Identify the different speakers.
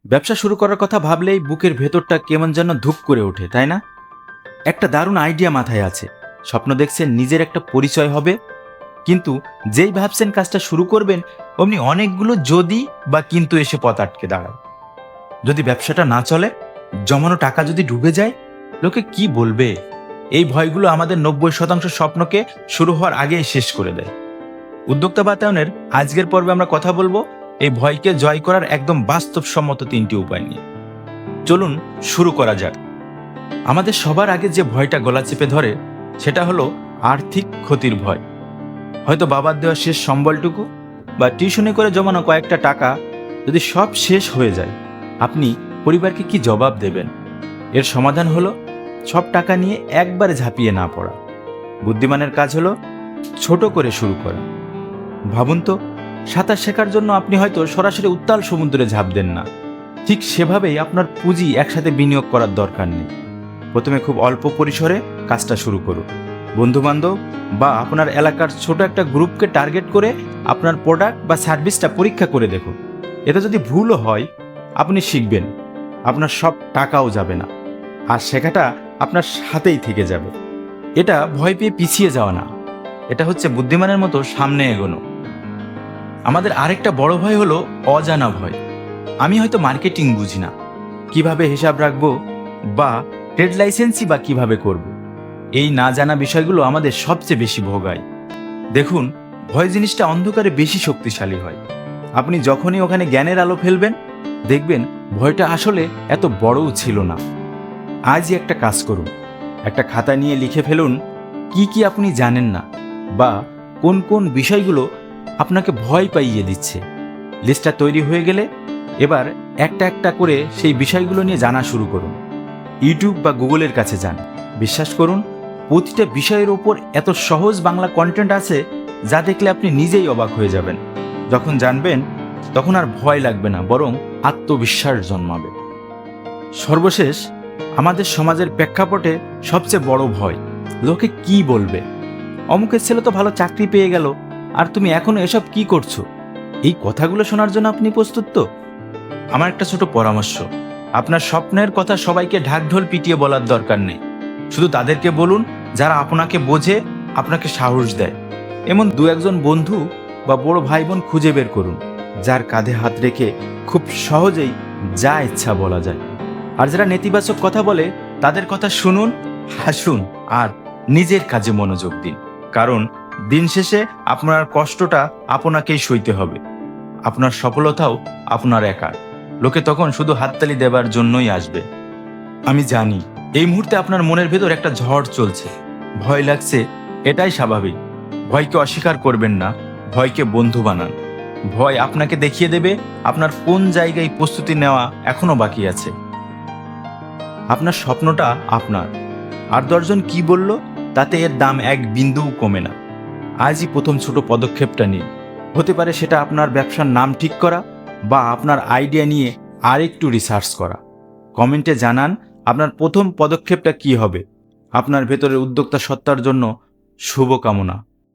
Speaker 1: ব্যবসা শুরু করার কথা ভাবলেই বুকের ভেতরটা কেমন যেন ধুপ করে ওঠে, তাই না? একটা দারুণ আইডিয়া মাথায় আছে, স্বপ্ন দেখছেন নিজের একটা পরিচয় হবে, কিন্তু যেই ভাবছেন কাজটা শুরু করবেন অমনি অনেকগুলো যদি বা কিন্তু এসে পথ আটকে দাঁড়ায়। যদি ব্যবসাটা না চলে, জমানো টাকা যদি ডুবে যায়, লোকে কি বলবে? এই ভয়গুলো আমাদের 90% স্বপ্নকে শুরু হওয়ার আগেই শেষ করে দেয়। উদ্যোক্তা বাতায়নের আজকের পর্বে আমরা কথা বলবো এই ভয়কে জয় করার একদম বাস্তবসম্মত 3টি উপায় নিয়ে। চলুন শুরু করা যাক। আমাদের সবার আগে যে ভয়টা গলা চেপে ধরে সেটা হলো আর্থিক ক্ষতির ভয়। হয়তো বাবার দেওয়া শেষ সম্বলটুকু বা টিউশনি করে জমানো কয়েকটা টাকা যদি সব শেষ হয়ে যায়, আপনি পরিবারকে কি জবাব দেবেন? এর সমাধান হলো সব টাকা নিয়ে একবারে ঝাঁপিয়ে না পড়া। বুদ্ধিমানের কাজ হলো ছোট করে শুরু করা। ভাবুন তো, সাঁতার শেখার জন্য আপনি হয়তো সরাসরি উত্তাল সমুদ্রে ঝাঁপ দেন না, ঠিক সেভাবেই আপনার পুঁজি একসাথে বিনিয়োগ করার দরকার নেই। প্রথমে খুব অল্প পরিসরে কাজটা শুরু করুন। বন্ধুবান্ধব বা আপনার এলাকার ছোট একটা গ্রুপকে টার্গেট করে আপনার প্রোডাক্ট বা সার্ভিসটা পরীক্ষা করে দেখুন। এতে যদি ভুলও হয়, আপনি শিখবেন, আপনার সব টাকাও যাবে না, আর শেখাটা আপনার সাথেই থেকে যাবে। এটা ভয় পেয়ে পিছিয়ে যাওয়া না, এটা হচ্ছে বুদ্ধিমানের মতো সামনে এগোনো। আমাদের আরেকটা বড় ভয় হলো অজানা ভয়। আমি হয়তো মার্কেটিং বুঝি না, কিভাবে হিসাব রাখবো বা ট্রেড লাইসেন্সই বা কিভাবে করব। এই না জানা বিষয়গুলো আমাদের সবচেয়ে বেশি ভোগায়। দেখুন, ভয় জিনিসটা অন্ধকারে বেশি শক্তিশালী হয়। আপনি যখনই ওখানে জ্ঞানের আলো ফেলবেন, দেখবেন ভয়টা আসলে এত বড়ও ছিল না। আজই একটা কাজ করুন, একটা খাতা নিয়ে লিখে ফেলুন কি কি আপনি জানেন না বা কোন কোন বিষয়গুলো আপনাকে ভয় পাইয়ে দিচ্ছে। লিস্টটা তৈরি হয়ে গেলে এবার একটা একটা করে সেই বিষয়গুলো নিয়ে জানা শুরু করুন। ইউটিউব বা গুগলের কাছে যান। বিশ্বাস করুন, প্রতিটা বিষয়ের ওপর এত সহজ বাংলা কন্টেন্ট আছে যা দেখলে আপনি নিজেই অবাক হয়ে যাবেন। যখন জানবেন তখন আর ভয় লাগবে না, বরং আত্মবিশ্বাস জন্মাবে। সর্বশেষ, আমাদের সমাজের প্রেক্ষাপটে সবচেয়ে বড় ভয়, লোকে কি বলবে। অমুকের ছেলে তো ভালো চাকরি পেয়ে গেল, আর তুমি এখনো এসব কি করছো? এই কথাগুলো শোনার জন্য আপনি প্রস্তুত তো? আমার একটা ছোট পরামর্শ, আপনার স্বপ্নের কথা সবাইকে ঢাকঢোল পিটিয়ে বলার দরকার নেই। শুধু তাদেরকে বলুন যারা আপনাকে বোঝে, আপনাকে সাহস দেয়। এমন দু একজন বন্ধু বা বড় ভাই বোন খুঁজে বের করুন, যার কাঁধে হাত রেখে খুব সহজেই যা ইচ্ছা বলা যায়। আর যারা নেতিবাচক কথা বলে তাদের কথা শুনুন, হাসুন আর নিজের কাজে মনোযোগ দিন। কারণ দিন শেষে আপনার কষ্টটা আপনাকেই সইতে হবে, আপনার সফলতাও আপনার একার। লোকে তখন শুধু হাততালি দেবার জন্যই আসবে। আমি জানি এই মুহূর্তে আপনার মনের ভেতর একটা ঝড় চলছে, ভয় লাগছে, এটাই স্বাভাবিক। ভয়কে অস্বীকার করবেন না, ভয়কে বন্ধু বানান। ভয় আপনাকে দেখিয়ে দেবে আপনার কোন জায়গায় প্রস্তুতি নেওয়া এখনো বাকি আছে। আপনার স্বপ্নটা আপনার, আর 10জন কি বলল তাতে এর দাম এক বিন্দুও কমে না। আজই প্রথম ছোট পদক্ষেপটা নিন। হতে পারে সেটা আপনার ব্যবসার নাম ঠিক করা বা আপনার আইডিয়া নিয়ে আরেকটু রিসার্চ করা। কমেন্টে জানান আপনার প্রথম পদক্ষেপটা কি হবে। আপনার ভেতরের উদ্যোক্তা সত্তার জন্য শুভকামনা।